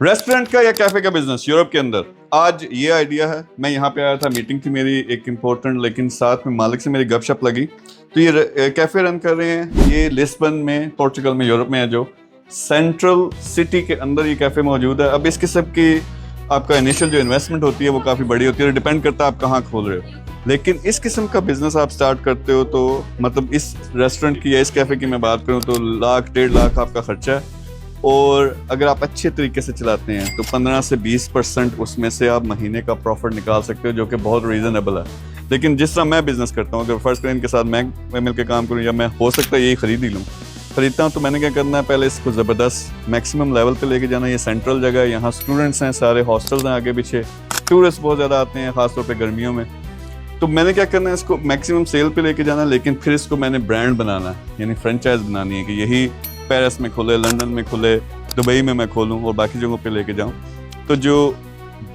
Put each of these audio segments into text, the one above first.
Restaurant का या cafe का बिजनेस यूरोप के अंदर, आज ये आइडिया है। मैं यहाँ पे आया था, मीटिंग थी मेरी एक इम्पोर्टेंट, लेकिन साथ में मालिक से मेरी गपशप लगी। तो ये कैफे रन कर रहे हैं, ये लिस्बन में, पोर्चुगल में, यूरोप में है, जो सेंट्रल सिटी के अंदर ये कैफे मौजूद है। अब इस किस्म की आपका इनिशियल जो इन्वेस्टमेंट होती है वो काफ़ी बड़ी होती है, डिपेंड करता है आप कहाँ खोल रहे हो। लेकिन इस किस्म का बिजनेस आप स्टार्ट करते हो तो मतलब इस रेस्टोरेंट की या इस कैफे की मैं बात करूँ तो 1-1.5 लाख आपका खर्चा है, और अगर आप अच्छे तरीके से चलाते हैं तो 15 से 20% उसमें से आप महीने का प्रॉफिट निकाल सकते हो, जो कि बहुत रीज़नेबल है। लेकिन जिस तरह मैं बिज़नेस करता हूँ, अगर फर्स्ट करें इनके साथ मैं मिल के काम करूँ, या मैं हो सकता है यही खरीद ही लूँ, खरीदता हूँ, तो मैंने क्या करना है, पहले इसको ज़बरदस्त मैक्सिमम लेवल पे लेके जाना। ये सेंट्रल जगह है, यहाँ स्टूडेंट्स हैं, सारे हॉस्टल्स हैं आगे पीछे, टूरिस्ट बहुत ज़्यादा आते हैं ख़ासतौर पे गर्मियों में। तो मैंने क्या करना है, इसको मैक्सिमम सेल पे लेके जाना है, लेकिन फिर इसको मैंने ब्रांड बनाना है, यानी फ्रेंचाइज बनानी है कि यही पेरिस में खुले, लंदन में खुले, दुबई में मैं खोलूँ और बाकी जगहों पे लेके जाऊँ। तो जो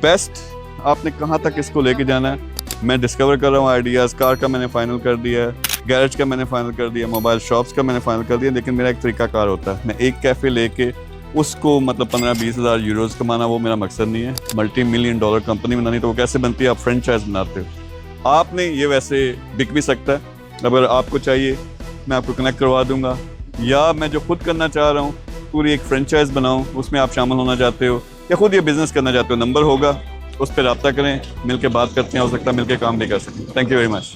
बेस्ट आपने कहाँ तक इसको लेके जाना है, मैं डिस्कवर कर रहा हूँ आइडियाज़। कार का मैंने फाइनल कर दिया है, गैरेज का मैंने फाइनल कर दिया, मोबाइल शॉप्स का मैंने फाइनल कर दिया। लेकिन मेरा एक तरीकाकार होता है, मैं एक कैफ़े लेके उसको मतलब 15-20 हज़ार यूरोज़ कमाना, वो मेरा मकसद नहीं है। $multi-million कंपनी बनानी तो वो कैसे बनती है, आप फ्रेंचाइज बनाते हो। आपने ये वैसे बिक भी सकता है, अगर आपको चाहिए मैं आपको कनेक्ट करवा दूंगा, या मैं जो खुद करना चाह रहा हूँ पूरी एक फ्रेंचाइज बनाऊँ, उसमें आप शामिल होना चाहते हो या खुद ये बिज़नेस करना चाहते हो, नंबर होगा, उस पर रब्ता करें, मिलके बात करते हैं, हो सकता है मिलके काम भी कर सकें। Thank you very much.